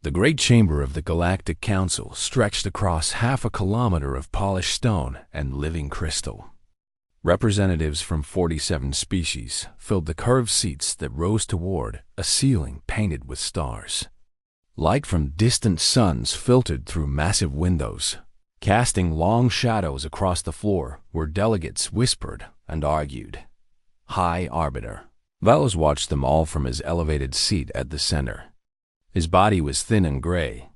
The great chamber of the Galactic Council stretched across half a kilometer of polished stone and living crystal. Representatives from 47 species filled the curved seats that rose toward a ceiling painted with stars. Light from distant suns filtered through massive windows, casting long shadows across the floor where delegates whispered and argued. High Arbiter. Velos watched them all from his elevated seat at the center. His body was thin and gray,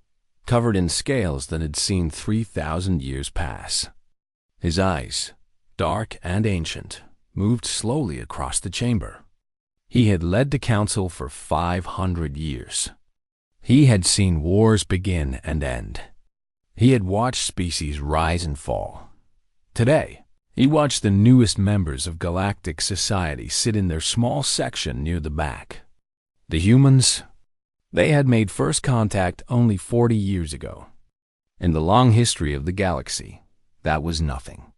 covered in scales that had seen 3,000 years pass. His eyes, dark and ancient, moved slowly across the chamber. He had led the council for 500 years. He had seen wars begin and end. He had watched species rise and fall. Today, he watched the newest members of galactic society sit in their small section near the back. The humans, they had made first contact only 40 years ago. In the long history of the galaxy, that was nothing.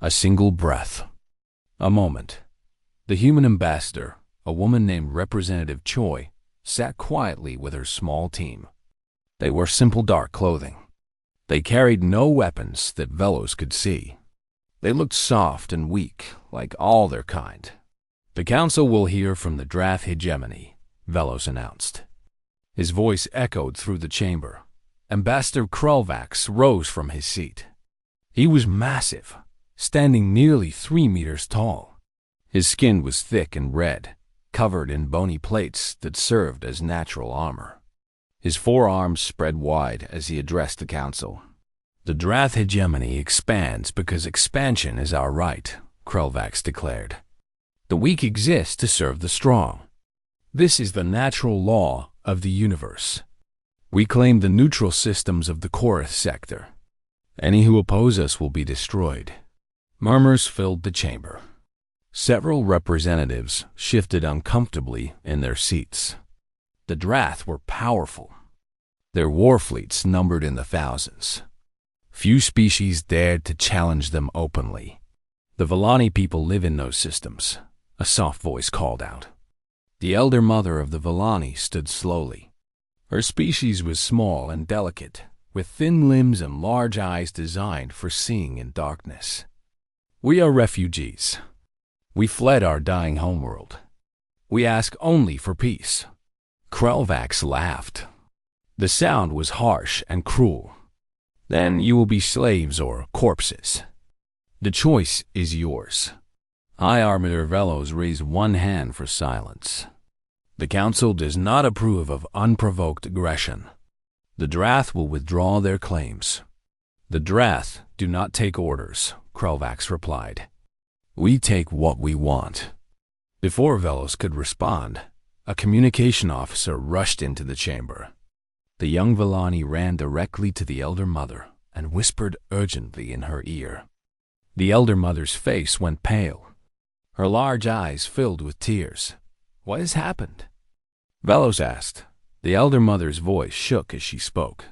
A single breath. A moment. The human ambassador, a woman named Representative Choi, sat quietly with her small team. They wore simple dark clothing. They carried no weapons that Velos could see. They looked soft and weak, like all their kind. The council will hear from the Drath Hegemony, Velos announced. His voice echoed through the chamber. Ambassador Krulvax rose from his seat. He was massive, standing nearly 3 meters tall. His skin was thick and red, covered in bony plates that served as natural armor. His forearms spread wide as he addressed the council. The Drath Hegemony expands because expansion is our right, Krulvax declared. The weak exist to serve the strong. This is the natural law of the universe. We claim the neutral systems of the Korath sector. Any who oppose us will be destroyed. Murmurs filled the chamber. Several representatives shifted uncomfortably in their seats. The Drath were powerful. Their war fleets numbered in the thousands. Few species dared to challenge them openly. The Vellani people live in those systems, a soft voice called out. The elder mother of the Vellani stood slowly. Her species was small and delicate, with thin limbs and large eyes designed for seeing in darkness. We are refugees. We fled our dying homeworld. We ask only for peace. Krulvax laughed. The sound was harsh and cruel. Then you will be slaves or corpses. The choice is yours. High Arbiter Velos raised one hand for silence. The council does not approve of unprovoked aggression. The Drath will withdraw their claims. The Drath do not take orders, Krulvax replied. We take what we want. Before Velos could respond, a communication officer rushed into the chamber. The young Vellani ran directly to the elder mother and whispered urgently in her ear. The elder mother's face went pale. Her large eyes filled with tears. What has happened? Velos asked. The elder mother's voice shook as she spoke.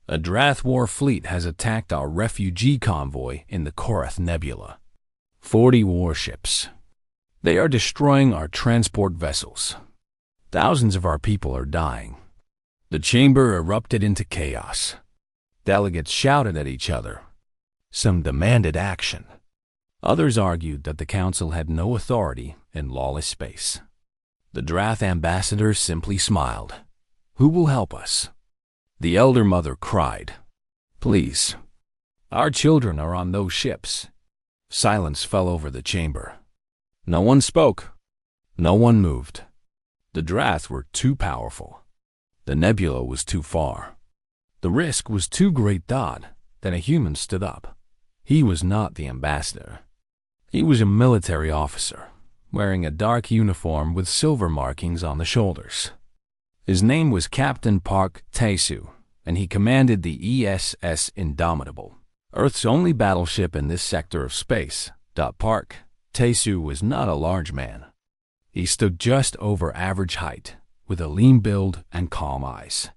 A Drath war fleet has attacked our refugee convoy in the Korath Nebula. 40 warships. They are destroying our transport vessels. Thousands of our people are dying. The chamber erupted into chaos. Delegates shouted at each other. Some demanded action. Others argued that the council had no authority in lawless space. The Drath ambassador simply smiled. Who will help us? The elder mother cried. Please. Our children are on those ships. Silence fell over the chamber. No one spoke. No one moved. The Drath were too powerful. The nebula was too far. The risk was too great. Then a human stood up. He was not the ambassador. He was a military officer, wearing a dark uniform with silver markings on the shoulders. His name was Captain Park Taesu, and he commanded the ESS Indomitable, Earth's only battleship in this sector of space. Park Taesu was not a large man. He stood just over average height, with a lean build and calm eyes.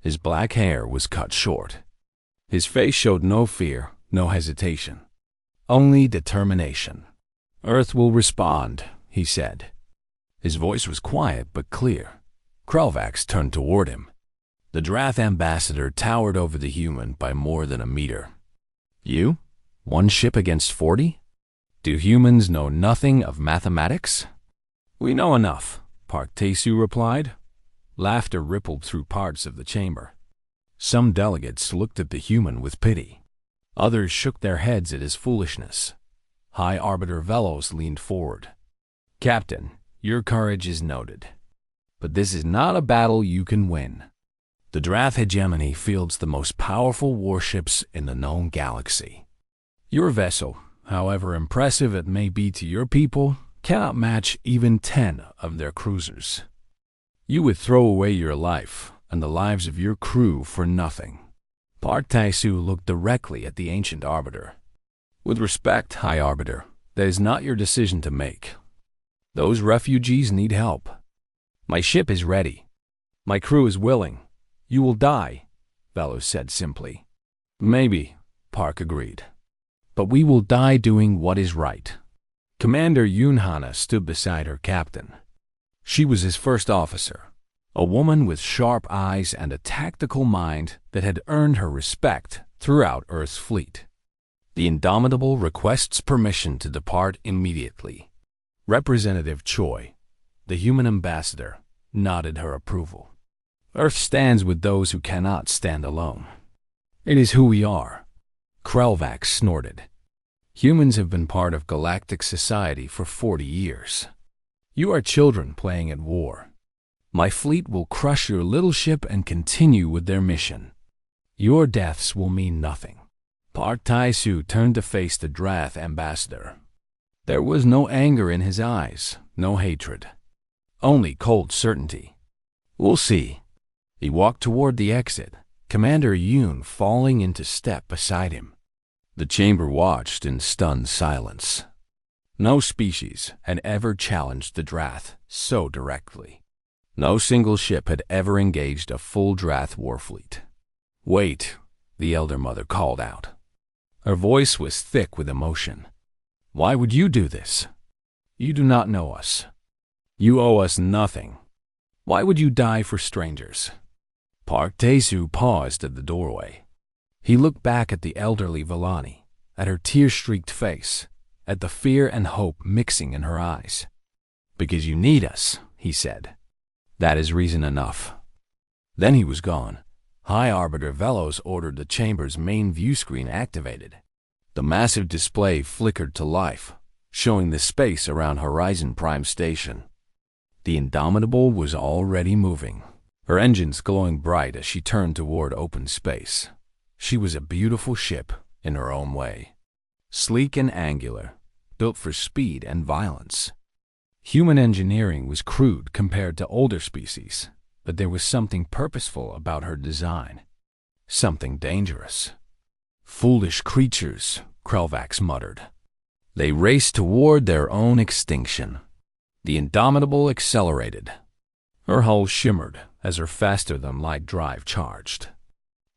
His black hair was cut short. His face showed no fear, no hesitation, only determination. Earth will respond, he said. His voice was quiet but clear. Krulvax turned toward him. The Drath ambassador towered over the human by more than a meter. You? One ship against 40? Do humans know nothing of mathematics? We know enough, Park Tae-soo replied. Laughter rippled through parts of the chamber. Some delegates looked at the human with pity. Others shook their heads at his foolishness. High Arbiter Velos leaned forward. Captain, your courage is noted. But this is not a battle you can win. The Drath hegemony fields the most powerful warships in the known galaxy. Your vessel, however impressive it may be to your people, cannot match even 10 of their cruisers. You would throw away your life and the lives of your crew for nothing. Park Tae-soo looked directly at the ancient arbiter. With respect, High Arbiter, that is not your decision to make. Those refugees need help. My ship is ready. My crew is willing. You will die, Velos said simply. Maybe, Park agreed. But we will die doing what is right. Commander Yoon-hana stood beside her captain. She was his first officer, a woman with sharp eyes and a tactical mind that had earned her respect throughout Earth's fleet. The Indomitable requests permission to depart immediately. Representative Choi, the human ambassador, nodded her approval. Earth stands with those who cannot stand alone. It is who we are. Krelvax snorted. Humans have been part of galactic society for 40 years. You are children playing at war. My fleet will crush your little ship and continue with their mission. Your deaths will mean nothing. Park Tae-soo turned to face the Drath ambassador. There was no anger in his eyes, no hatred. Only cold certainty. We'll see. He walked toward the exit, Commander Yoon falling into step beside him. The chamber watched in stunned silence. No species had ever challenged the Drath so directly. No single ship had ever engaged a full Drath warfleet. Wait, the Elder Mother called out. Her voice was thick with emotion. Why would you do this? You do not know us. You owe us nothing. Why would you die for strangers? Park Tae-soo paused at the doorway. He looked back at the elderly Vellani, at her tear-streaked face, at the fear and hope mixing in her eyes. Because you need us, he said. That is reason enough. Then he was gone. High Arbiter Velos ordered the chamber's main view screen activated. The massive display flickered to life, showing the space around Horizon Prime Station. The Indomitable was already moving, her engines glowing bright as she turned toward open space. She was a beautiful ship in her own way. Sleek and angular, built for speed and violence. Human engineering was crude compared to older species, but there was something purposeful about her design. Something dangerous. Foolish creatures, Krelvax muttered. They raced toward their own extinction. The Indomitable accelerated. Her hull shimmered as her faster-than-light drive charged.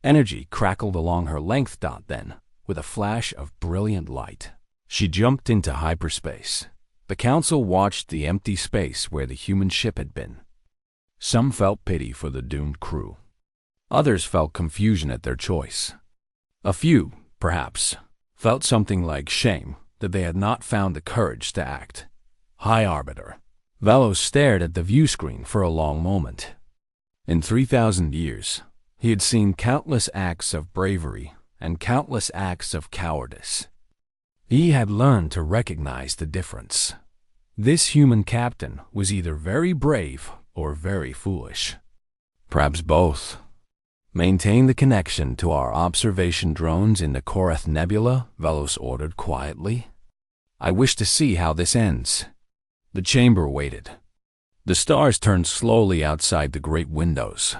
Energy crackled along her length dot then, with a flash of brilliant light. She jumped into hyperspace. The Council watched the empty space where the human ship had been. Some felt pity for the doomed crew. Others felt confusion at their choice. A few, perhaps, felt something like shame that they had not found the courage to act. High Arbiter. Velos stared at the view screen for a long moment. In 3,000 years, he had seen countless acts of bravery and countless acts of cowardice. He had learned to recognize the difference. This human captain was either very brave or very foolish. Perhaps both. Maintain the connection to our observation drones in the Korath Nebula, Velos ordered quietly. I wish to see how this ends. The chamber waited. The stars turned slowly outside the great windows.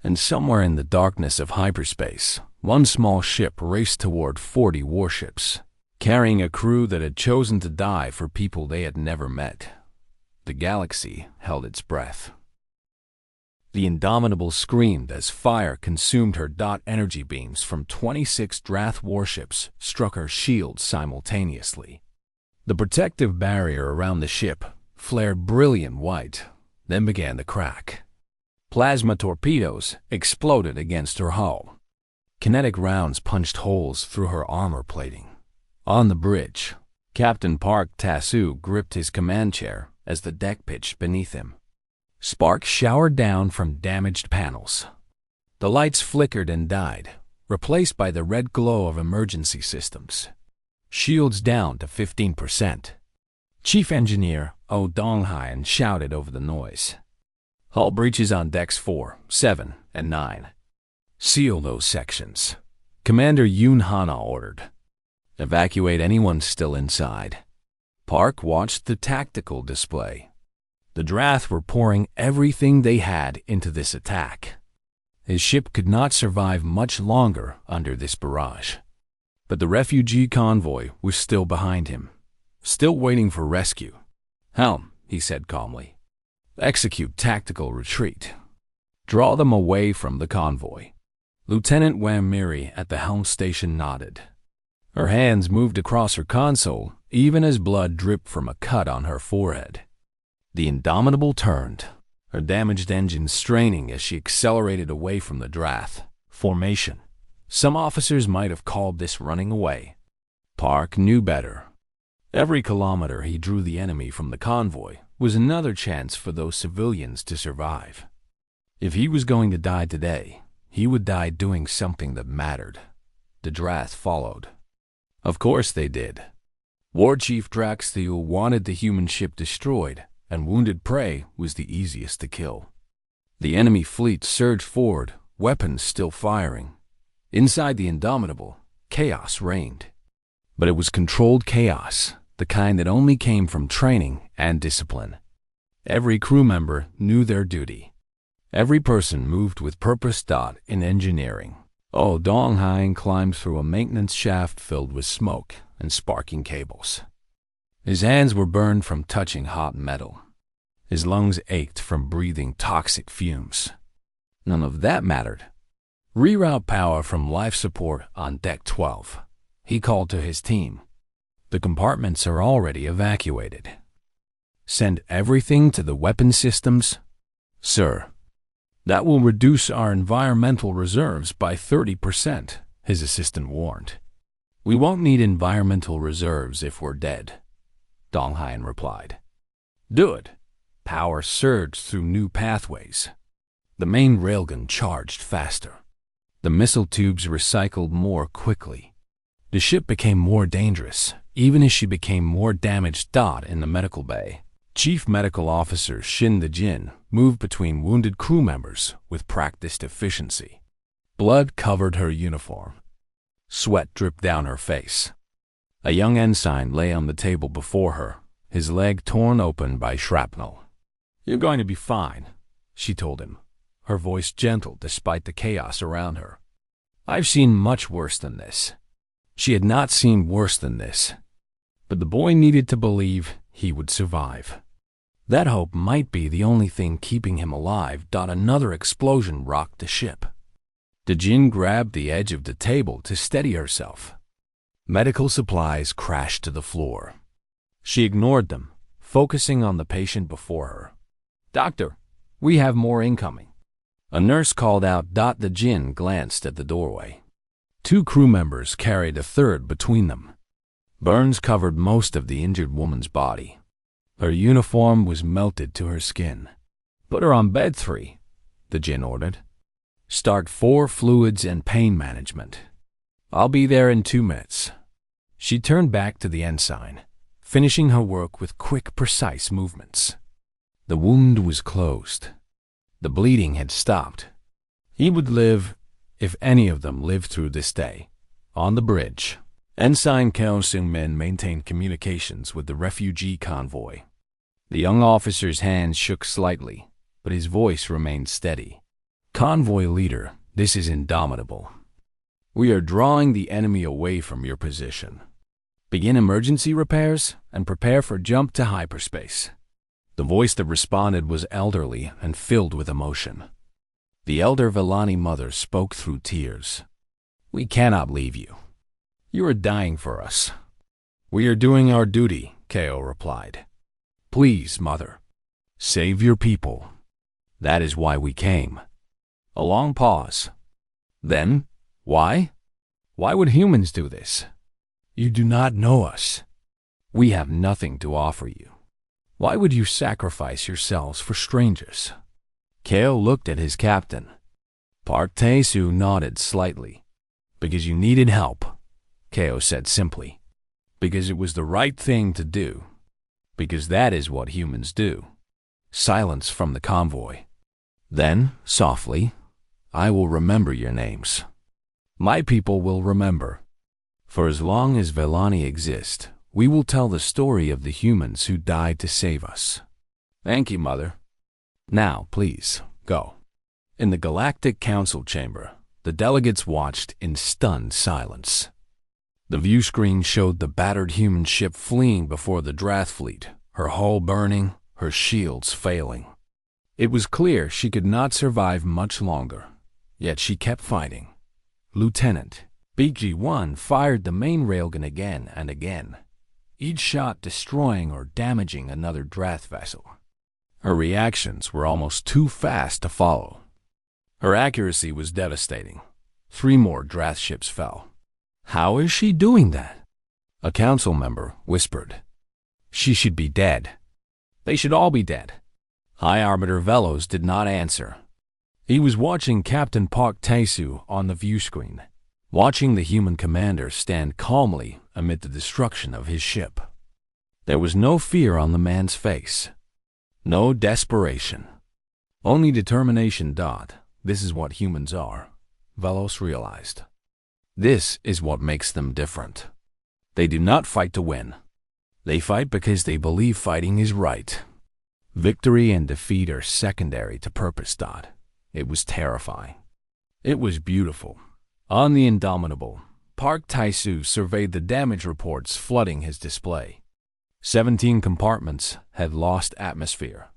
And somewhere in the darkness of hyperspace, one small ship raced toward 40 warships, carrying a crew that had chosen to die for people they had never met. The galaxy held its breath. The Indomitable screamed as fire consumed her dot energy beams from 26 Drath warships struck her shields simultaneously. The protective barrier around the ship flared brilliant white, then began to crack. Plasma torpedoes exploded against her hull. Kinetic rounds punched holes through her armor plating. On the bridge, Captain Park Tasu gripped his command chair as the deck pitched beneath him. Sparks showered down from damaged panels. The lights flickered and died, replaced by the red glow of emergency systems. Shields down to 15%. Chief Engineer O'Donghain shouted over the noise. Hull breaches on decks 4, 7, and 9. Seal those sections. Commander Yoon Hana ordered. Evacuate anyone still inside. Park watched the tactical display. The Drath were pouring everything they had into this attack. His ship could not survive much longer under this barrage. But the refugee convoy was still behind him, still waiting for rescue. "Helm," he said calmly. "Execute tactical retreat. Draw them away from the convoy." Lieutenant Wam Miri at the helm station nodded. Her hands moved across her console, even as blood dripped from a cut on her forehead. The Indomitable turned, her damaged engine straining as she accelerated away from the Drath. Formation. Some officers might have called this running away. Park knew better. Every kilometer he drew the enemy from the convoy was another chance for those civilians to survive. If he was going to die today, he would die doing something that mattered. The Drath followed. Of course they did. War Chief Drax Thiel wanted the human ship destroyed, and wounded prey was the easiest to kill. The enemy fleet surged forward, weapons still firing. Inside the Indomitable, chaos reigned. But it was controlled chaos, the kind that only came from training and discipline. Every crew member knew their duty. Every person moved with purpose. In engineering, Donghain climbed through a maintenance shaft filled with smoke and sparking cables. His hands were burned from touching hot metal. His lungs ached from breathing toxic fumes. None of that mattered. Reroute power from life support on Deck 12. He called to his team. The compartments are already evacuated. Send everything to the weapon systems? Sir. That will reduce our environmental reserves by 30%, his assistant warned. We won't need environmental reserves if we're dead, Donghain replied. Do it. Power surged through new pathways. The main railgun charged faster. The missile tubes recycled more quickly. The ship became more dangerous, even as she became more damaged. In the medical bay, Chief Medical Officer Shin the Jin moved between wounded crew members with practiced efficiency. Blood covered her uniform. Sweat dripped down her face. A young ensign lay on the table before her, his leg torn open by shrapnel. "You're going to be fine," she told him, her voice gentle despite the chaos around her. "I've seen much worse than this." She had not seen worse than this, but the boy needed to believe he would survive. That hope might be the only thing keeping him alive. Another explosion rocked the ship. Dejin grabbed the edge of the table to steady herself. Medical supplies crashed to the floor. She ignored them, focusing on the patient before her. "Doctor, we have more incoming." A nurse called out. The Jin glanced at the doorway. 2 crew members carried a third between them. Burns covered most of the injured woman's body. Her uniform was melted to her skin. "Put her on bed 3, the Jin ordered. "Start 4 fluids and pain management. I'll be there in 2 minutes." She turned back to the ensign, finishing her work with quick, precise movements. The wound was closed. The bleeding had stopped. He would live if any of them lived through this day. On the bridge, Ensign Kao Seung-min maintained communications with the refugee convoy. The young officer's hands shook slightly, but his voice remained steady. "Convoy leader, this is Indomitable. We are drawing the enemy away from your position. Begin emergency repairs and prepare for jump to hyperspace." The voice that responded was elderly and filled with emotion. The elder Villani mother spoke through tears. "We cannot leave you. You are dying for us." "We are doing our duty," Kao replied. "Please, mother, save your people." That is why we came. A long pause. Then, why? Why would humans do this? You do not know us. We have nothing to offer you. Why would you sacrifice yourselves for strangers? Kale looked at his captain. Park Tae-soo nodded slightly. Because you needed help, Kale said simply. Because it was the right thing to do. Because that is what humans do. Silence from the convoy. Then, softly, I will remember your names. My people will remember. For as long as Velani exists, we will tell the story of the humans who died to save us. Thank you, Mother. Now, please, go. In the Galactic Council chamber, the delegates watched in stunned silence. The view screen showed the battered human ship fleeing before the Drath fleet, her hull burning, her shields failing. It was clear she could not survive much longer, yet she kept fighting. Lieutenant BG-1 fired the main railgun again and again, each shot destroying or damaging another Drath vessel. Her reactions were almost too fast to follow. Her accuracy was devastating. 3 more Drath ships fell. How is she doing that? A council member whispered. She should be dead. They should all be dead. High Arbiter Velos did not answer. He was watching Captain Park Tae-soo on the view screen, watching the human commander stand calmly amid the destruction of his ship. There was no fear on the man's face. No desperation. Only determination. This is what humans are, Velos realized. This is what makes them different. They do not fight to win. They fight because they believe fighting is right. Victory and defeat are secondary to purpose. It was terrifying. It was beautiful. On the Indomitable, Park Tae-soo surveyed the damage reports flooding his display. 17 compartments had lost atmosphere.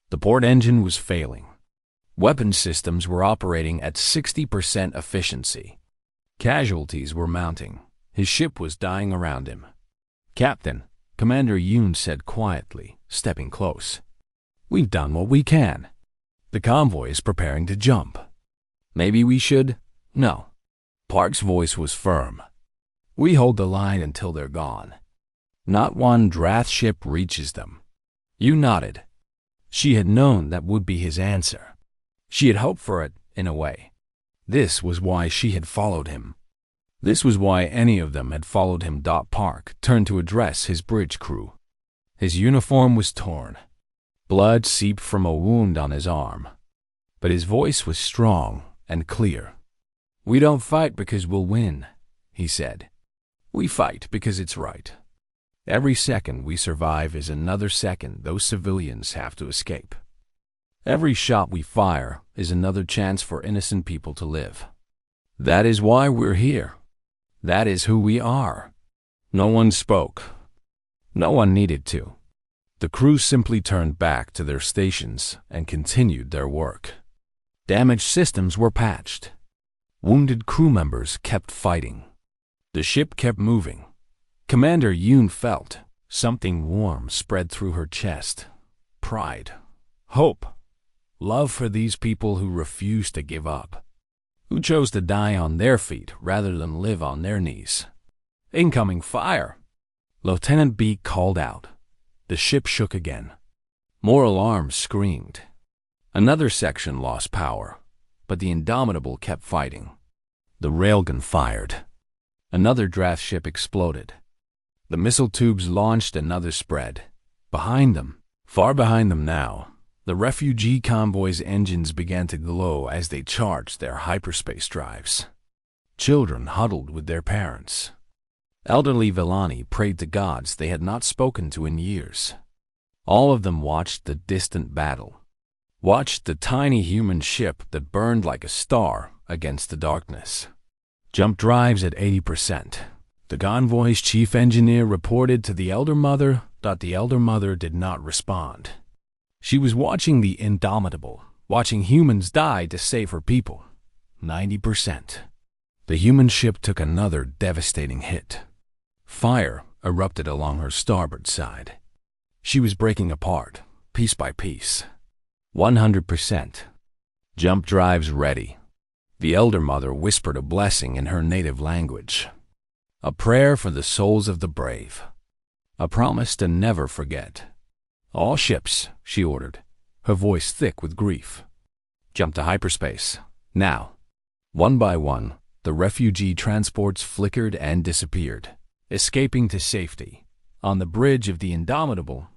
The port engine was failing. Weapon systems were operating at 60% efficiency. Casualties were mounting. His ship was dying around him. Captain, Commander Yoon said quietly, stepping close. We've done what we can. The convoy is preparing to jump. Maybe we should? No. Park's voice was firm. We hold the line until they're gone. Not one Drath ship reaches them. You nodded. She had known that would be his answer. She had hoped for it, in a way. This was why she had followed him. This was why any of them had followed him. Park turned to address his bridge crew. His uniform was torn. Blood seeped from a wound on his arm. But his voice was strong and clear. We don't fight because we'll win, he said. We fight because it's right. Every second we survive is another second those civilians have to escape. Every shot we fire is another chance for innocent people to live. That is why we're here. That is who we are. No one spoke. No one needed to. The crew simply turned back to their stations and continued their work. Damaged systems were patched. Wounded crew members kept fighting. The ship kept moving. Commander Yoon felt something warm spread through her chest. Pride. Hope. Love for these people who refused to give up. Who chose to die on their feet rather than live on their knees. Incoming fire! Lieutenant B called out. The ship shook again. More alarms screamed. Another section lost power, but the Indomitable kept fighting. The railgun fired. Another Drath ship exploded. The missile tubes launched another spread. Behind them, far behind them now, the refugee convoy's engines began to glow as they charged their hyperspace drives. Children huddled with their parents. Elderly Velani prayed to gods they had not spoken to in years. All of them watched the distant battle, watched the tiny human ship that burned like a star against the darkness. Jump drives at 80%. The convoy's chief engineer reported to the Elder Mother that the Elder Mother did not respond. She was watching the Indomitable, watching humans die to save her people. 90%. The human ship took another devastating hit. Fire erupted along her starboard side. She was breaking apart, piece by piece. 100%. Jump drives ready. The Elder Mother whispered a blessing in her native language. A prayer for the souls of the brave. A promise to never forget. All ships, she ordered, her voice thick with grief. Jump to hyperspace. Now. One by one, the refugee transports flickered and disappeared, escaping to safety. On the bridge of the Indomitable,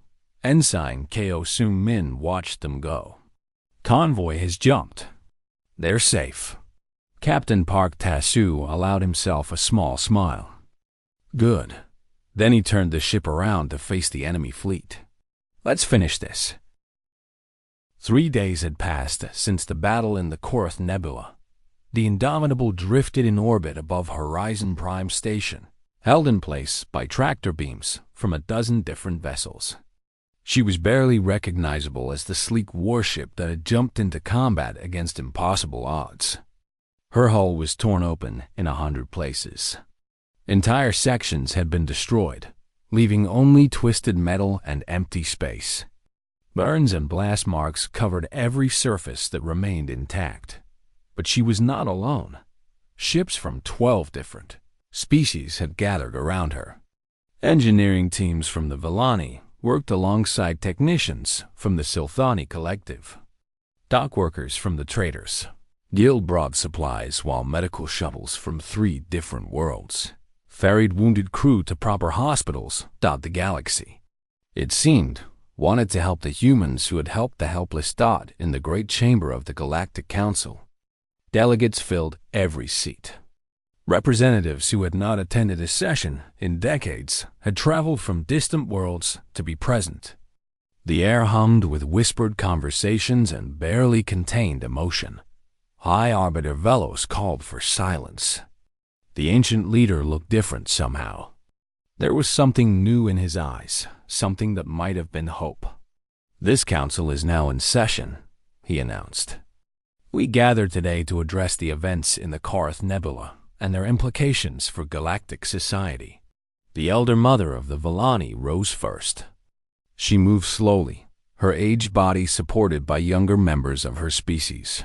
Ensign Ko Sung Min watched them go. Convoy has jumped. They're safe. Captain Park Ta-Su allowed himself a small smile. Good. Then he turned the ship around to face the enemy fleet. Let's finish this. 3 days had passed since the battle in the Korath Nebula. The Indomitable drifted in orbit above Horizon Prime Station, held in place by tractor beams from a dozen different vessels. She was barely recognizable as the sleek warship that had jumped into combat against impossible odds. Her hull was torn open in 100 places. Entire sections had been destroyed, leaving only twisted metal and empty space. Burns and blast marks covered every surface that remained intact. But she was not alone. Ships from 12 different species had gathered around her. Engineering teams from the Villani worked alongside technicians from the Silthani Collective. Dock workers from the traders. Guild brought supplies while medical shuttles from 3 different worlds ferried wounded crew to proper hospitals dot the galaxy. It seemed wanted to help the humans who had helped the helpless Dot in the Great Chamber of the Galactic Council. Delegates filled every seat. Representatives who had not attended a session in decades had traveled from distant worlds to be present. The air hummed with whispered conversations and barely contained emotion. High Arbiter Velos called for silence. The ancient leader looked different somehow. There was something new in his eyes, something that might have been hope. This council is now in session, he announced. We gathered today to address the events in the Korath Nebula and their implications for galactic society. The Elder Mother of the Villani rose first. She moved slowly, her aged body supported by younger members of her species.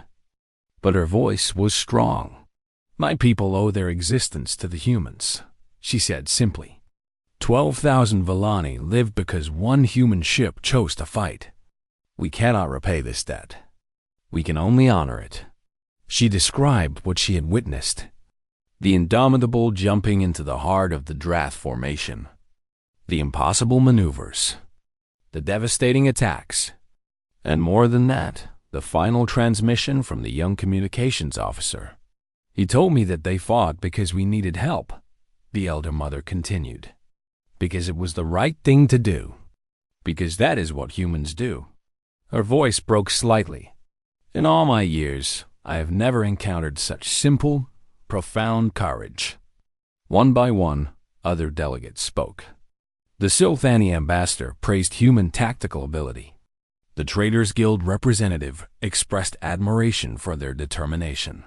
But her voice was strong. My people owe their existence to the humans, she said simply. 12,000 Villani lived because one human ship chose to fight. We cannot repay this debt. We can only honor it. She described what she had witnessed. The Indomitable jumping into the heart of the Drath formation. The impossible maneuvers. The devastating attacks. And more than that, the final transmission from the young communications officer. He told me that they fought because we needed help, the Elder Mother continued. Because it was the right thing to do. Because that is what humans do. Her voice broke slightly. In all my years, I have never encountered such simple, profound courage. One by one, other delegates spoke. The Silthani ambassador praised human tactical ability. The Traders Guild representative expressed admiration for their determination.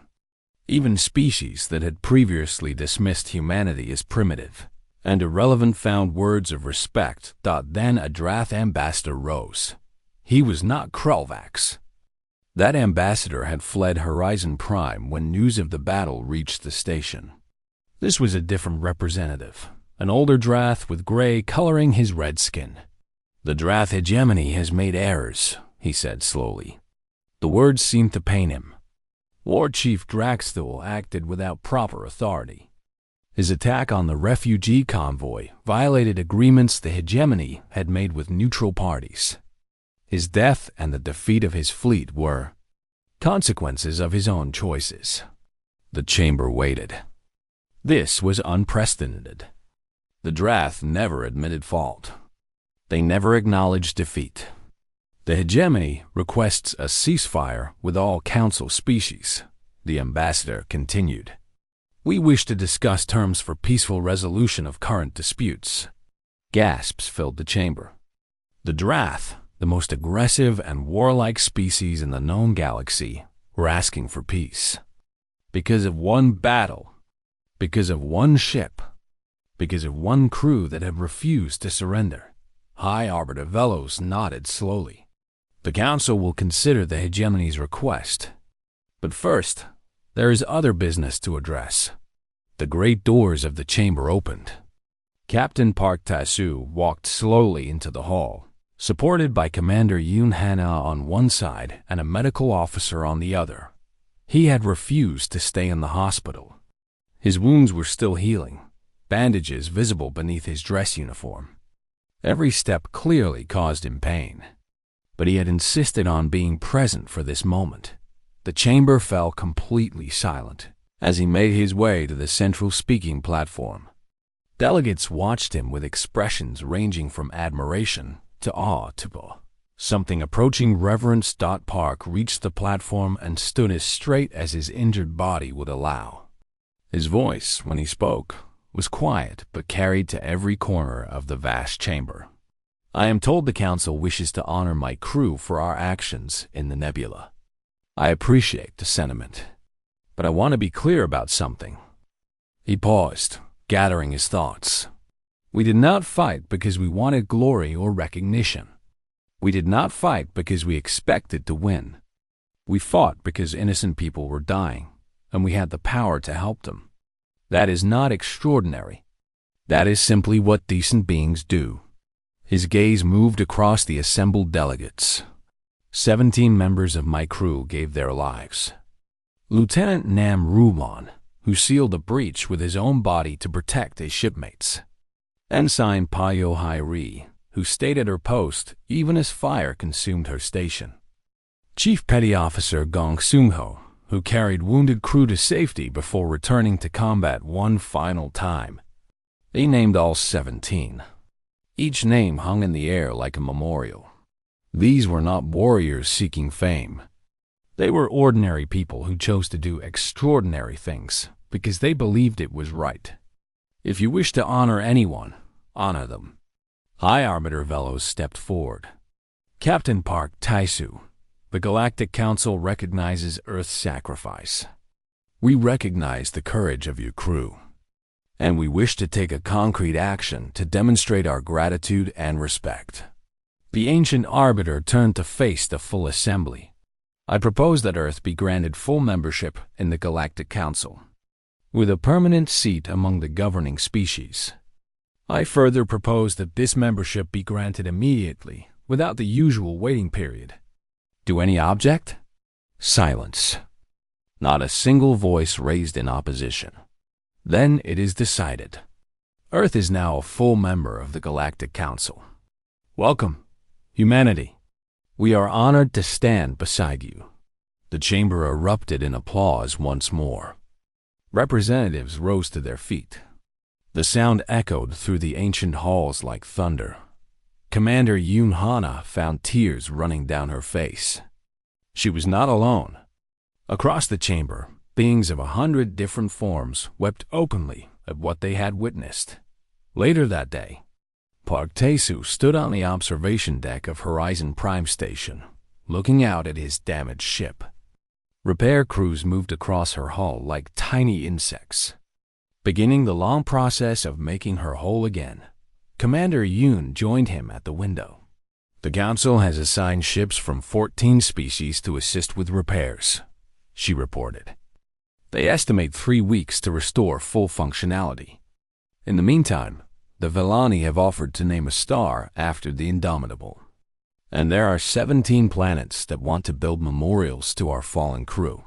Even species that had previously dismissed humanity as primitive and irrelevant found words of respect. Then a Drath ambassador rose. He was not Krulvax. That ambassador had fled Horizon Prime when news of the battle reached the station. This was a different representative, an older Drath with gray coloring his red skin. The Drath hegemony has made errors, he said slowly. The words seemed to pain him. War Chief Draxthul acted without proper authority. His attack on the refugee convoy violated agreements the hegemony had made with neutral parties. His death and the defeat of his fleet were consequences of his own choices. The chamber waited. This was unprecedented. The Drath never admitted fault. They never acknowledged defeat. The hegemony requests a ceasefire with all council species, the ambassador continued. We wish to discuss terms for peaceful resolution of current disputes. Gasps filled the chamber. The Drath, the most aggressive and warlike species in the known galaxy, were asking for peace. Because of one battle, because of one ship, because of one crew that had refused to surrender. High Arbiter Velos nodded slowly. The Council will consider the hegemony's request. But first, there is other business to address. The great doors of the chamber opened. Captain Park Tae-soo walked slowly into the hall, supported by Commander Yoon Hana on one side and a medical officer on the other. He had refused to stay in the hospital. His wounds were still healing, bandages visible beneath his dress uniform. Every step clearly caused him pain. But he had insisted on being present for this moment. The chamber fell completely silent as he made his way to the central speaking platform. Delegates watched him with expressions ranging from admiration to awe to awe. Something approaching reverence. Park reached the platform and stood as straight as his injured body would allow. His voice, when he spoke, was quiet but carried to every corner of the vast chamber. I am told the Council wishes to honor my crew for our actions in the nebula. I appreciate the sentiment, but I want to be clear about something. He paused, gathering his thoughts. We did not fight because we wanted glory or recognition. We did not fight because we expected to win. We fought because innocent people were dying, and we had the power to help them. That is not extraordinary. That is simply what decent beings do. His gaze moved across the assembled delegates. 17 members of my crew gave their lives. Lieutenant Nam Ruwon, who sealed the breach with his own body to protect his shipmates. Ensign Pa Yo-hai-ri, who stayed at her post even as fire consumed her station. Chief Petty Officer Gong Seung-ho, who carried wounded crew to safety before returning to combat one final time. They named all 17. Each name hung in the air like a memorial. These were not warriors seeking fame. They were ordinary people who chose to do extraordinary things because they believed it was right. If you wish to honor anyone, honor them. High Arbiter Velos stepped forward. Captain Park Tae-soo, the Galactic Council recognizes Earth's sacrifice. We recognize the courage of your crew, and we wish to take a concrete action to demonstrate our gratitude and respect. The Ancient Arbiter turned to face the full assembly. I propose that Earth be granted full membership in the Galactic Council, with a permanent seat among the governing species. I further propose that this membership be granted immediately, without the usual waiting period. Do any object? Silence. Not a single voice raised in opposition. Then it is decided. Earth is now a full member of the Galactic Council. Welcome, humanity. We are honored to stand beside you. The chamber erupted in applause once more. Representatives rose to their feet. The sound echoed through the ancient halls like thunder. Commander Yoon Hana found tears running down her face. She was not alone. Across the chamber, beings of 100 different forms wept openly at what they had witnessed. Later that day, Park Tae-soo stood on the observation deck of Horizon Prime Station, looking out at his damaged ship. Repair crews moved across her hull like tiny insects, beginning the long process of making her whole again. Commander Yoon joined him at the window. The Council has assigned ships from 14 species to assist with repairs, she reported. They estimate 3 weeks to restore full functionality. In the meantime, the Vellani have offered to name a star after the Indomitable. And there are 17 planets that want to build memorials to our fallen crew.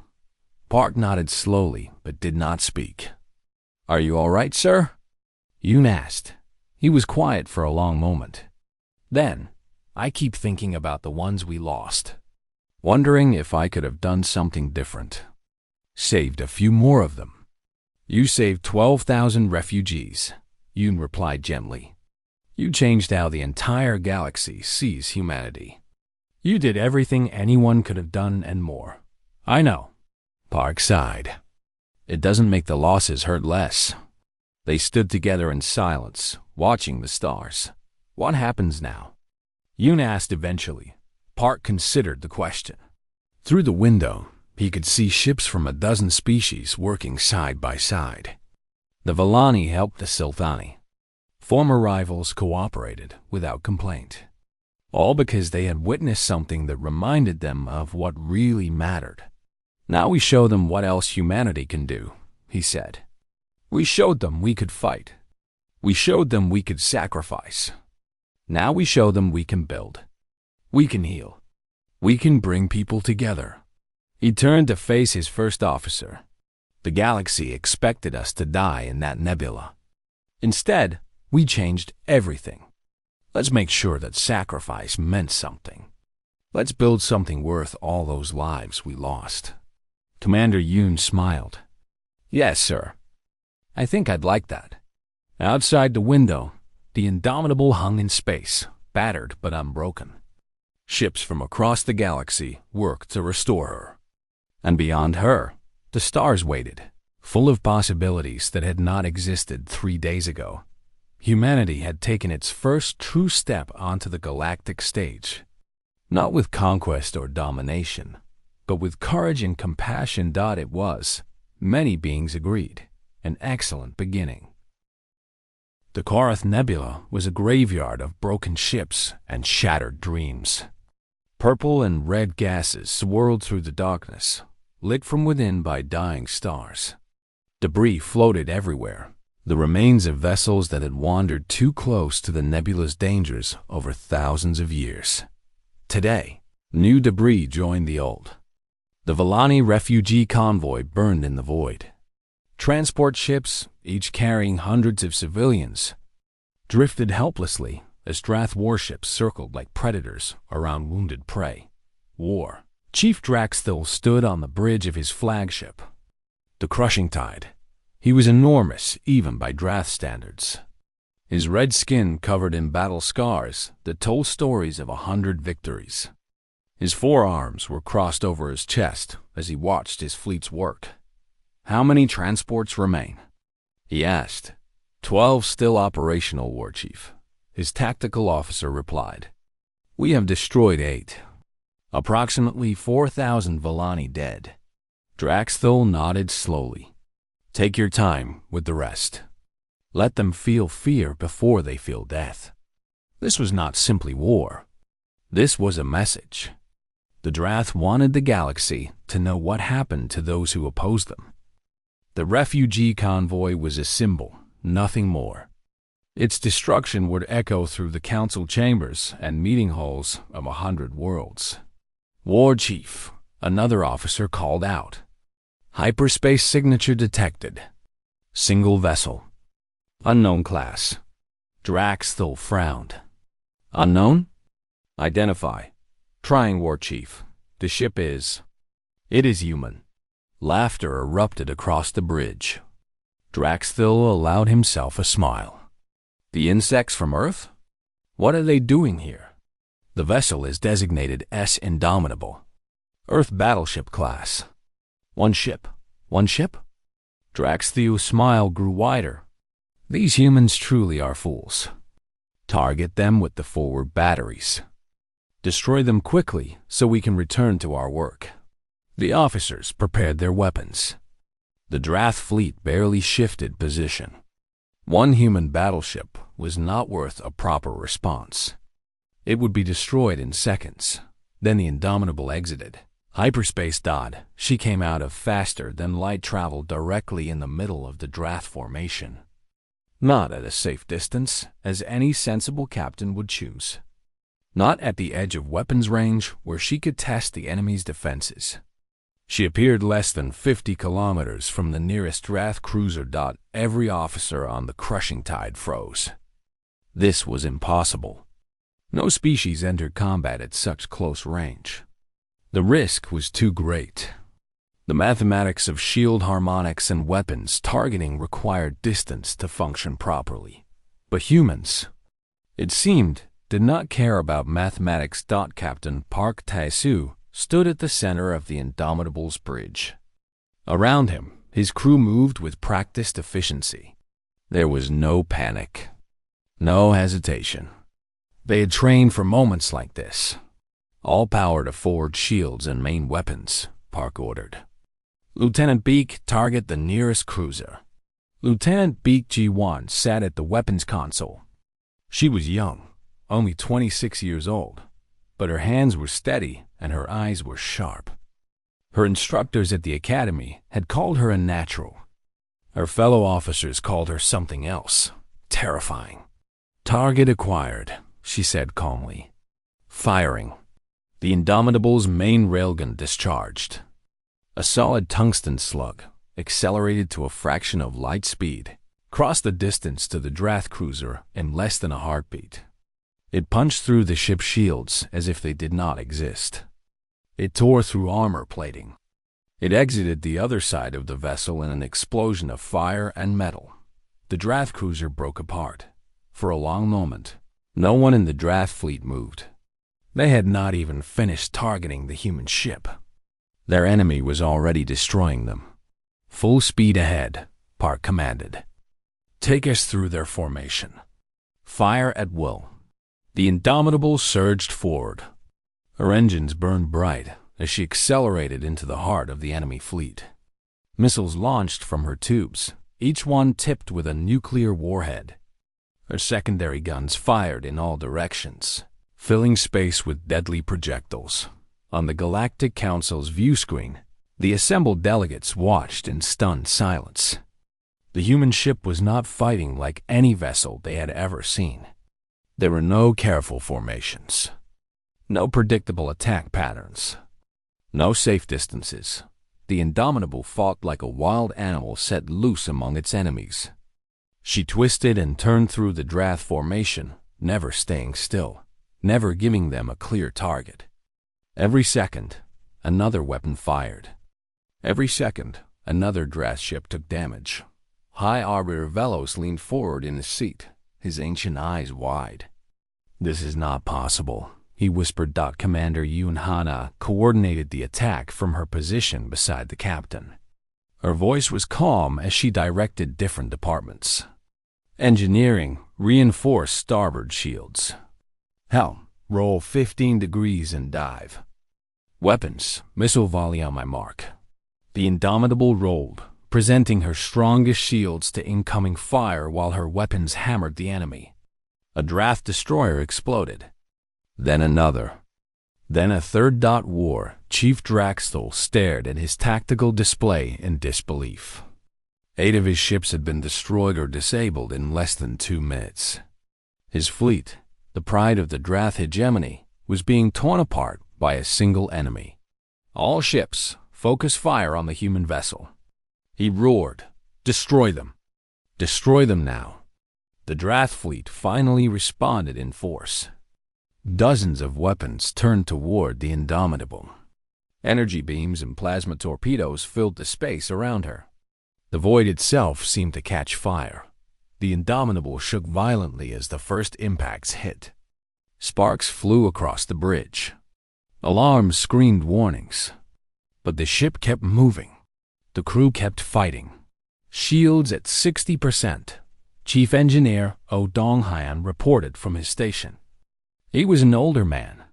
Park nodded slowly, but did not speak. Are you all right, sir? Yoon asked. He was quiet for a long moment. Then, I keep thinking about the ones we lost, wondering if I could have done something different. Saved a few more of them. You saved 12,000 refugees, Yoon replied gently. You changed how the entire galaxy sees humanity. You did everything anyone could have done and more. I know. Park sighed. It doesn't make the losses hurt less. They stood together in silence, watching the stars. What happens now? Yoon asked eventually. Park considered the question. Through the window, he could see ships from a dozen species working side by side. The Vellani helped the Silthani. Former rivals cooperated without complaint. all because they had witnessed something that reminded them of what really mattered. "Now we show them what else humanity can do," he said. "We showed them we could fight. We showed them we could sacrifice. Now we show them we can build. We can heal. We can bring people together." He turned to face his first officer. "The galaxy expected us to die in that nebula. Instead, we changed everything. Let's make sure that sacrifice meant something. Let's build something worth all those lives we lost." Commander Yoon smiled. "Yes, sir. I think I'd like that." Outside the window, the Indomitable hung in space, battered but unbroken. Ships from across the galaxy worked to restore her. And beyond her, the stars waited, full of possibilities that had not existed 3 days ago. Humanity had taken its first true step onto the galactic stage, not with conquest or domination, but with courage and compassion. It was, many beings agreed, an excellent beginning. The Korath Nebula was a graveyard of broken ships and shattered dreams. Purple and red gases swirled through the darkness, lit from within by dying stars. Debris floated everywhere, the remains of vessels that had wandered too close to the nebula's dangers over thousands of years. Today, new debris joined the old. The Volani refugee convoy burned in the void. Transport ships, each carrying hundreds of civilians, drifted helplessly as Drath warships circled like predators around wounded prey. War. Chief Draxthil stood on the bridge of his flagship, the Crushing Tide. He was enormous even by Drath standards. His red skin covered in battle scars that told stories of 100 victories. His forearms were crossed over his chest as he watched his fleet's work. "How many transports remain?" he asked. 12 still operational, War Chief," his tactical officer replied. "We have destroyed 8. Approximately 4,000 Volani dead." Draxthil nodded slowly. "Take your time with the rest. Let them feel fear before they feel death." This was not simply war. This was a message. The Drath wanted the galaxy to know what happened to those who opposed them. The refugee convoy was a symbol, nothing more. Its destruction would echo through the council chambers and meeting halls of 100 worlds. "War Chief," another officer called out. "Hyperspace signature detected. Single vessel. Unknown class." Draxthil frowned. "Unknown? Identify." "Trying, War Chief. The ship is..." "It is human." Laughter erupted across the bridge. Draxthil allowed himself a smile. "The insects from Earth? What are they doing here?" "The vessel is designated S Indomitable. Earth Battleship class." "One ship. One ship?" Draxthil's smile grew wider. "These humans truly are fools. Target them with the forward batteries. Destroy them quickly so we can return to our work." The officers prepared their weapons. The Drath fleet barely shifted position. One human battleship was not worth a proper response. It would be destroyed in seconds. Then the Indomitable exited. Hyperspace. She came out of faster than light travel directly in the middle of the Drath formation. Not at a safe distance, as any sensible captain would choose. Not at the edge of weapons range where she could test the enemy's defenses. She appeared less than 50 kilometers from the nearest Drath cruiser. Every officer on the Crushing Tide froze. This was impossible. No species entered combat at such close range. The risk was too great. The mathematics of shield harmonics and weapons targeting required distance to function properly. But humans, it seemed, did not care about mathematics. Captain Park Tae-soo stood at the center of the Indomitable's bridge. Around him, his crew moved with practiced efficiency. There was no panic, no hesitation. They had trained for moments like this. "All power to forward shields and main weapons," Park ordered. "Lieutenant Beak, target the nearest cruiser." Lieutenant Beak Ji-won sat at the weapons console. She was young, only 26 years old, but her hands were steady and her eyes were sharp. Her instructors at the academy had called her a natural. Her fellow officers called her something else, terrifying. "Target acquired," she said calmly. Firing. The Indomitable's main railgun discharged. A solid tungsten slug, accelerated to a fraction of light speed, crossed the distance to the draft cruiser in less than a heartbeat. It punched through the ship's shields as if they did not exist. It tore through armor plating. It exited the other side of the vessel in an explosion of fire and metal. The draft cruiser broke apart. For a long moment, no one in the draft fleet moved. They had not even finished targeting the human ship. Their enemy was already destroying them. "Full speed ahead," Park commanded. "Take us through their formation. Fire at will." The Indomitable surged forward. Her engines burned bright as she accelerated into the heart of the enemy fleet. Missiles launched from her tubes, each one tipped with a nuclear warhead. Her secondary guns fired in all directions, filling space with deadly projectiles. On the Galactic Council's view screen, the assembled delegates watched in stunned silence. The human ship was not fighting like any vessel they had ever seen. There were no careful formations, no predictable attack patterns, no safe distances. The Indomitable fought like a wild animal set loose among its enemies. She twisted and turned through the draft formation, never staying still, never giving them a clear target. Every second, another weapon fired. Every second, another draft ship took damage. High Arbiter Velos leaned forward in his seat, his ancient eyes wide. "This is not possible," he whispered. Commander Yoon Hana coordinated the attack from her position beside the captain. Her voice was calm as she directed different departments. "Engineering, reinforce starboard shields. Helm, roll 15 degrees and dive. Weapons, missile volley on my mark." The Indomitable rolled, presenting her strongest shields to incoming fire while her weapons hammered the enemy. A draft destroyer exploded. Then another. Then a third. War. Chief Draxthal stared at his tactical display in disbelief. 8 of his ships had been destroyed or disabled in less than 2 minutes. His fleet, the pride of the draft hegemony, was being torn apart by a single enemy. "All ships, focus fire on the human vessel." He roared, "Destroy them! Destroy them now!" The draft fleet finally responded in force. Dozens of weapons turned toward the Indomitable. Energy beams and plasma torpedoes filled the space around her. The void itself seemed to catch fire. The Indomitable shook violently as the first impacts hit. Sparks flew across the bridge. Alarms screamed warnings. But the ship kept moving. The crew kept fighting. Shields at 60%. Chief Engineer Oh Dong-hyun reported from his station. He was an older man,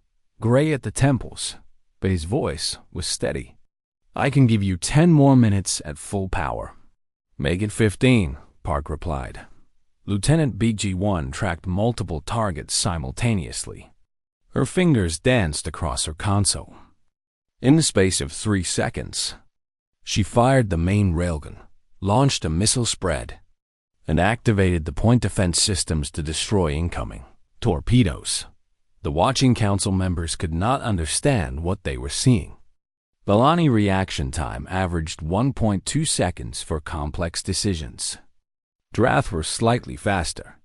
gray at the temples, but his voice was steady. "I can give you 10 more minutes at full power." "Make it 15, Park replied. Lieutenant BG-1 tracked multiple targets simultaneously. Her fingers danced across her console. In the space of 3 seconds, she fired the main railgun, launched a missile spread, and activated the point defense systems to destroy incoming torpedoes. The watching council members could not understand what they were seeing. Balani reaction time averaged 1.2 seconds for complex decisions. Drath were slightly faster.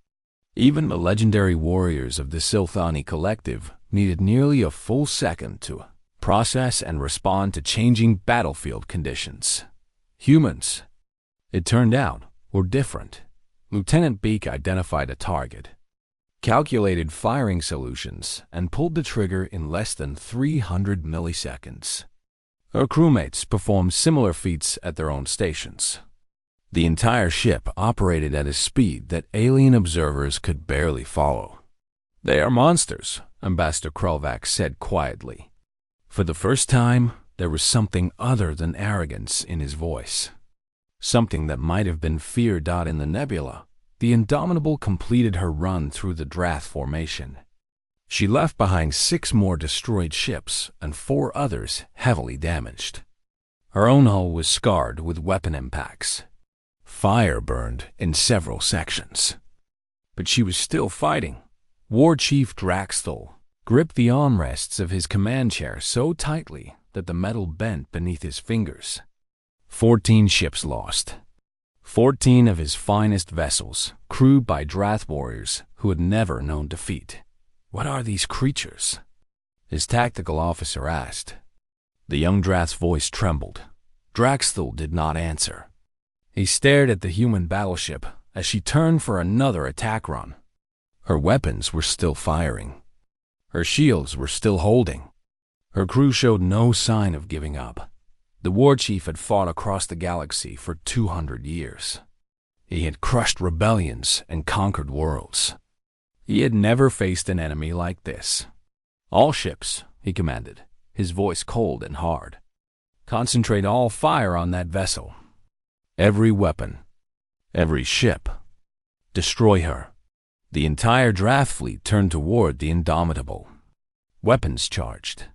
Even the legendary warriors of the Silthani Collective needed nearly a full second to process and respond to changing battlefield conditions. Humans, it turned out, were different. Lieutenant Beak identified a target, calculated firing solutions, and pulled the trigger in less than 300 milliseconds. Her crewmates performed similar feats at their own stations. The entire ship operated at a speed that alien observers could barely follow. "They are monsters," Ambassador Krulvac said quietly. For the first time, there was something other than arrogance in his voice. Something that might have been fear. In the nebula, the Indomitable completed her run through the Drath formation. She left behind 6 more destroyed ships and 4 others heavily damaged. Her own hull was scarred with weapon impacts. Fire burned in several sections. But she was still fighting. War Chief Draxthul gripped the armrests of his command chair so tightly that the metal bent beneath his fingers. 14 ships lost. 14 of his finest vessels, crewed by Drath warriors who had never known defeat. What are these creatures? His tactical officer asked. The young Drath's voice trembled. Draxthul did not answer. He stared at the human battleship as she turned for another attack run. Her weapons were still firing. Her shields were still holding. Her crew showed no sign of giving up. The war chief had fought across the galaxy for 200 years. He had crushed rebellions and conquered worlds. He had never faced an enemy like this. All ships, he commanded, his voice cold and hard. Concentrate all fire on that vessel. Every weapon. Every ship. Destroy her. The entire draft fleet turned toward the Indomitable. Weapons charged.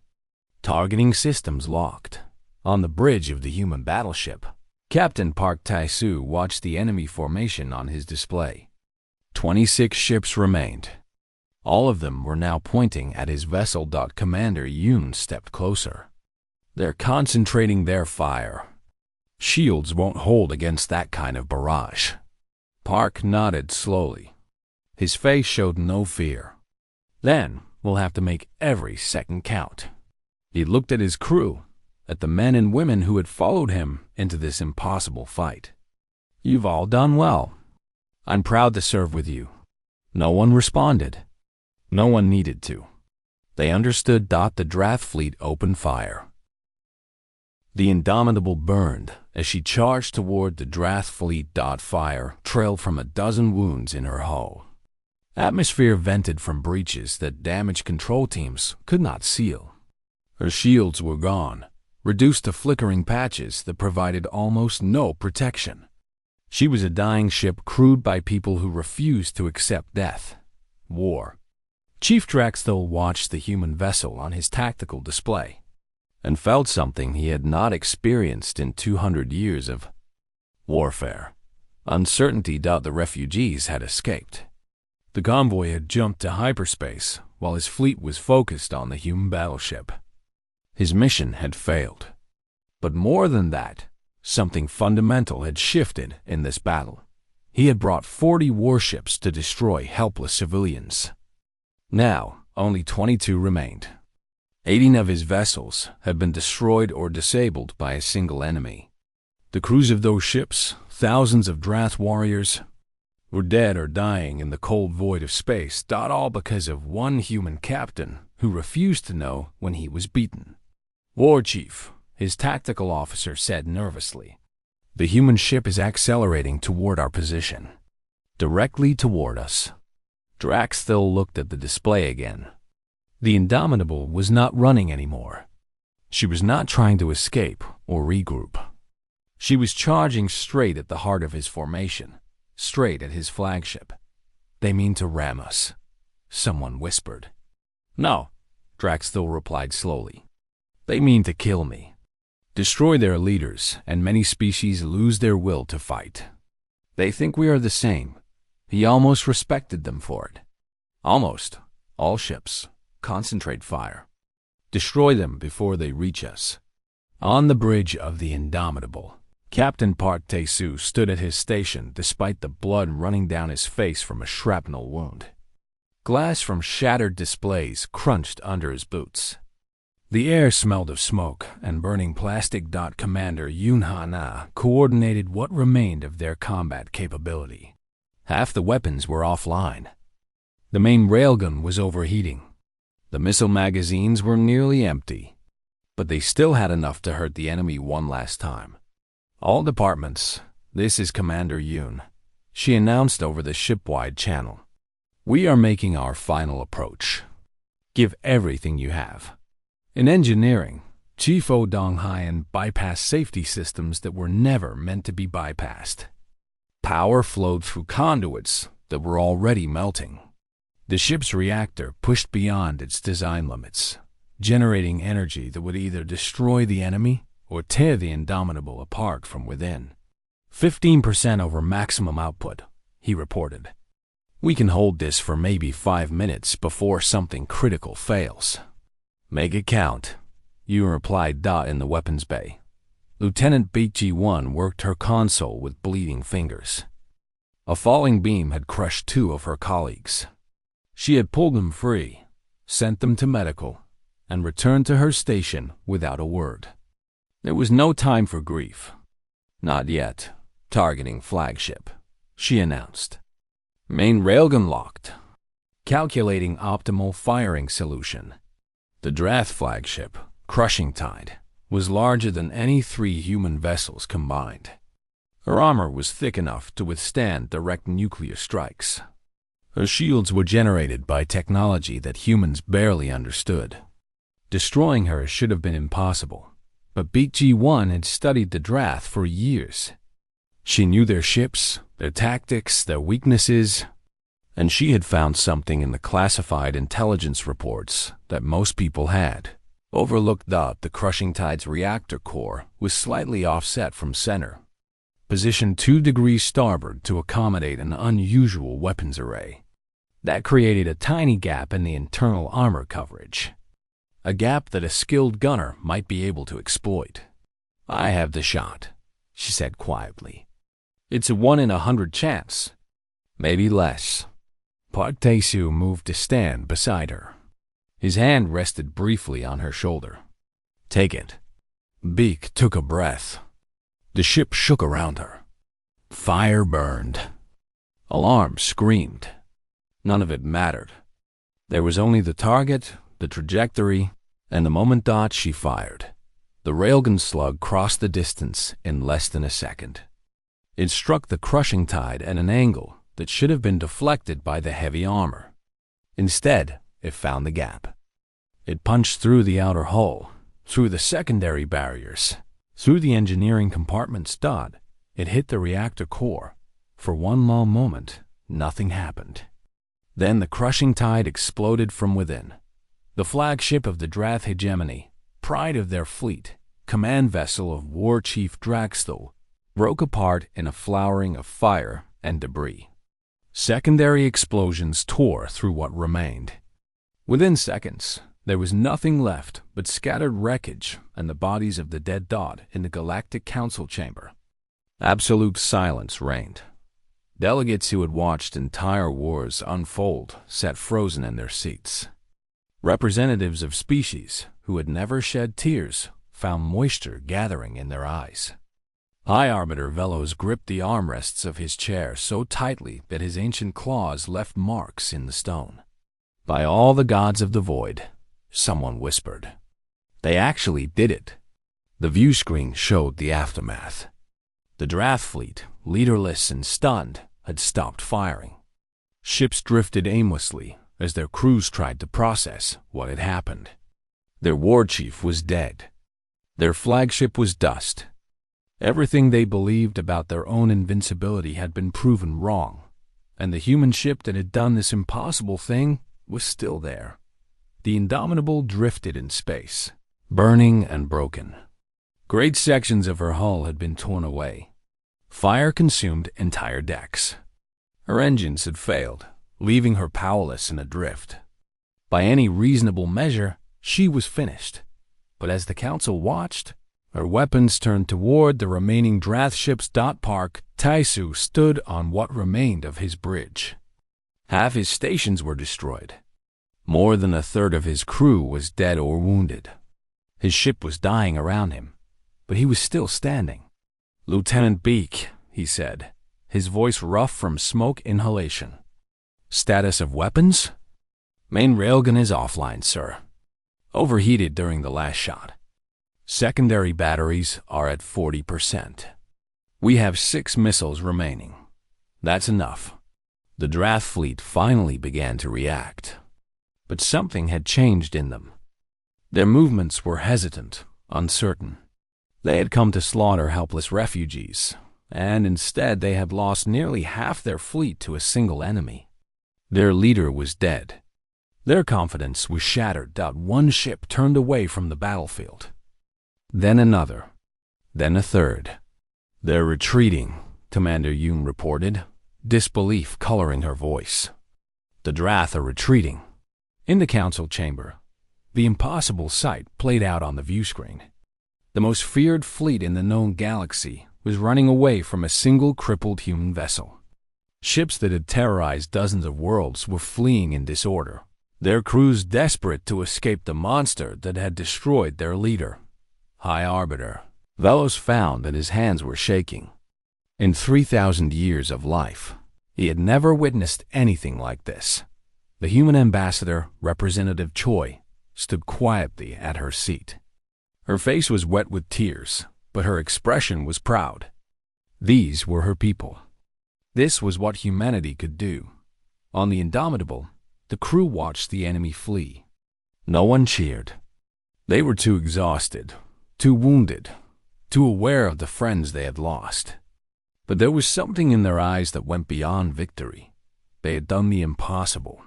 Targeting systems locked. On the bridge of the human battleship, Captain Park Tai-Su watched the enemy formation on his display. 26 ships remained. All of them were now pointing at his vessel. Commander Yoon stepped closer. They're concentrating their fire. Shields won't hold against that kind of barrage. Park nodded slowly. His face showed no fear. Then we'll have to make every second count. He looked at his crew, at the men and women who had followed him into this impossible fight. You've all done well. I'm proud to serve with you. No one responded. No one needed to. They understood. The draft fleet opened fire. The Indomitable burned as she charged toward the draft fleet. Fire trailed from a dozen wounds in her hull. Atmosphere vented from breaches that damage control teams could not seal. Her shields were gone, reduced to flickering patches that provided almost no protection. She was a dying ship crewed by people who refused to accept death. War. Chief Draxthul watched the human vessel on his tactical display and felt something he had not experienced in 200 years of warfare. Uncertainty. The refugees had escaped. The convoy had jumped to hyperspace while his fleet was focused on the human battleship. His mission had failed. But more than that, something fundamental had shifted in this battle. He had brought 40 warships to destroy helpless civilians. Now, only 22 remained. 18 of his vessels had been destroyed or disabled by a single enemy. The crews of those ships, thousands of Drath warriors, were dead or dying in the cold void of space. All because of one human captain who refused to know when he was beaten. War Chief, his tactical officer said nervously, the human ship is accelerating toward our position. Directly toward us. Draxthul looked at the display again. The Indomitable was not running anymore. She was not trying to escape or regroup. She was charging straight at the heart of his formation, straight at his flagship. They mean to ram us, someone whispered. No, Draxthul replied slowly. They mean to kill me. Destroy their leaders, and many species lose their will to fight. They think we are the same. He almost respected them for it. Almost. All ships. Concentrate fire. Destroy them before they reach us. On the bridge of the Indomitable, Captain Park Tai-Su stood at his station despite the blood running down his face from a shrapnel wound. Glass from shattered displays crunched under his boots. The air smelled of smoke and burning plastic. Commander Yoon Ha-na coordinated what remained of their combat capability. Half the weapons were offline. The main railgun was overheating. The missile magazines were nearly empty, but they still had enough to hurt the enemy one last time. All departments, this is Commander Yoon, she announced over the ship-wide channel. We are making our final approach. Give everything you have. In engineering, Chief Oh Dong-hyun bypassed safety systems that were never meant to be bypassed. Power flowed through conduits that were already melting. The ship's reactor pushed beyond its design limits, generating energy that would either destroy the enemy or tear the Indomitable apart from within. 15% over maximum output, he reported. We can hold this for maybe 5 minutes before something critical fails. Make it count, you replied in the weapons bay. Lieutenant BG-1 worked her console with bleeding fingers. A falling beam had crushed 2 of her colleagues. She had pulled them free, sent them to medical, and returned to her station without a word. There was no time for grief. Not yet. Targeting flagship, she announced. Main railgun locked. Calculating optimal firing solution. The Drath flagship, Crushing Tide, was larger than any 3 human vessels combined. Her armor was thick enough to withstand direct nuclear strikes. Her shields were generated by technology that humans barely understood. Destroying her should have been impossible, but BG-1 had studied the Drath for years. She knew their ships, their tactics, their weaknesses, and she had found something in the classified intelligence reports that most people had. Overlooked the Crushing Tide's reactor core was slightly offset from center, positioned 2 degrees starboard to accommodate an unusual weapons array. That created a tiny gap in the internal armor coverage, a gap that a skilled gunner might be able to exploit. I have the shot, she said quietly. It's a 1 in 100 chance, maybe less. Park Tae-soo moved to stand beside her. His hand rested briefly on her shoulder. Take it. Beak took a breath. The ship shook around her. Fire burned. Alarm screamed. None of it mattered. There was only the target, the trajectory, and the moment she fired. The railgun slug crossed the distance in less than a second. It struck the Crushing Tide at an angle that should have been deflected by the heavy armor. Instead, it found the gap. It punched through the outer hull, through the secondary barriers, through the engineering compartment's It hit the reactor core. For one long moment, nothing happened. Then the Crushing Tide exploded from within. The flagship of the Drath hegemony, pride of their fleet, command vessel of War Chief Draxthel, broke apart in a flowering of fire and debris. Secondary explosions tore through what remained. Within seconds, there was nothing left but scattered wreckage and the bodies of the dead in the Galactic Council chamber. Absolute silence reigned. Delegates who had watched entire wars unfold sat frozen in their seats. Representatives of species who had never shed tears found moisture gathering in their eyes. High Arbiter Velos gripped the armrests of his chair so tightly that his ancient claws left marks in the stone. By all the gods of the void, someone whispered. They actually did it. The view screen showed the aftermath. The Drath fleet, leaderless and stunned, had stopped firing. Ships drifted aimlessly as their crews tried to process what had happened. Their war chief was dead. Their flagship was dust. Everything they believed about their own invincibility had been proven wrong, and the human ship that had done this impossible thing was still there. The Indomitable drifted in space, burning and broken. Great sections of her hull had been torn away. Fire consumed entire decks. Her engines had failed, leaving her powerless and adrift. By any reasonable measure, she was finished. But as the Council watched, her weapons turned toward the remaining Drath ships. Park Tae-soo stood on what remained of his bridge. Half his stations were destroyed. More than a third of his crew was dead or wounded. His ship was dying around him, but he was still standing. Lieutenant Beak, he said, his voice rough from smoke inhalation. Status of weapons? Main railgun is offline, sir. Overheated during the last shot. Secondary batteries are at 40%. We have 6 missiles remaining. That's enough. The Drath fleet finally began to react. But something had changed in them. Their movements were hesitant, uncertain. They had come to slaughter helpless refugees, and instead they had lost nearly half their fleet to a single enemy. Their leader was dead. Their confidence was shattered. One ship turned away from the battlefield. Then another. Then a third. "They're retreating," Commander Yoon reported, disbelief coloring her voice. "The Drath are retreating." In the council chamber, the impossible sight played out on the view screen. The most feared fleet in the known galaxy was running away from a single crippled human vessel. Ships that had terrorized dozens of worlds were fleeing in disorder, their crews desperate to escape the monster that had destroyed their leader. High Arbiter Velos found that his hands were shaking. In 3,000 years of life, he had never witnessed anything like this. The human ambassador, Representative Choi, stood quietly at her seat. Her face was wet with tears, but her expression was proud. These were her people. This was what humanity could do. On the Indomitable, the crew watched the enemy flee. No one cheered. They were too exhausted, too wounded, too aware of the friends they had lost. But there was something in their eyes that went beyond victory. They had done the impossible.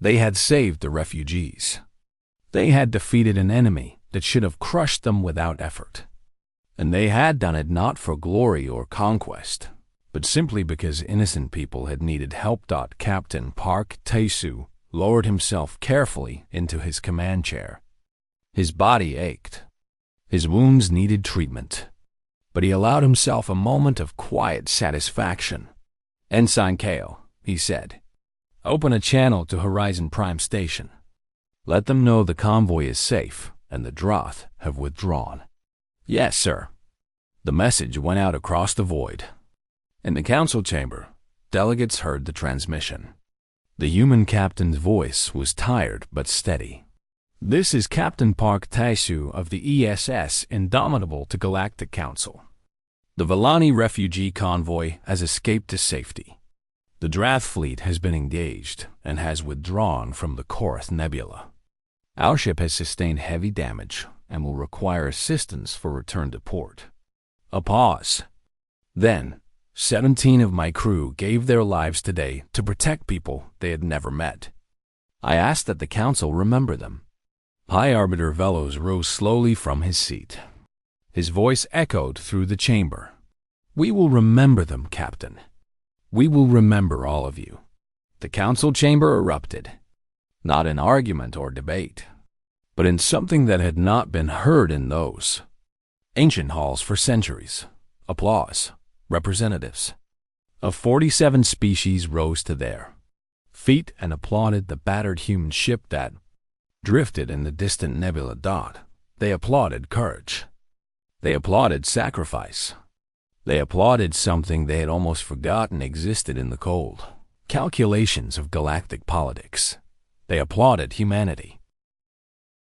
They had saved the refugees. They had defeated an enemy that should have crushed them without effort. And they had done it not for glory or conquest, but simply because innocent people had needed help. Captain Park Tae-soo lowered himself carefully into his command chair. His body ached. His wounds needed treatment. But he allowed himself a moment of quiet satisfaction. "Ensign Kao," he said, "open a channel to Horizon Prime Station. Let them know the convoy is safe and the Drath have withdrawn." "Yes, sir." The message went out across the void. In the council chamber, delegates heard the transmission. The human captain's voice was tired but steady. "This is Captain Park Tae-soo of the ESS Indomitable to Galactic Council. The Vellani refugee convoy has escaped to safety. The Drath fleet has been engaged and has withdrawn from the Korath Nebula. Our ship has sustained heavy damage and will require assistance for return to port." A pause. Then, 17 of my crew gave their lives today to protect people they had never met. I asked that the council remember them. High Arbiter Velos rose slowly from his seat. His voice echoed through the chamber. "We will remember them, Captain. We will remember all of you." The council chamber erupted, not in argument or debate, but in something that had not been heard in those ancient halls for centuries. Applause. Representatives of 47 species rose to their feet and applauded the battered human ship that drifted in the distant nebula. They applauded courage. They applauded sacrifice. They applauded something they had almost forgotten existed in the cold calculations of galactic politics. They applauded humanity.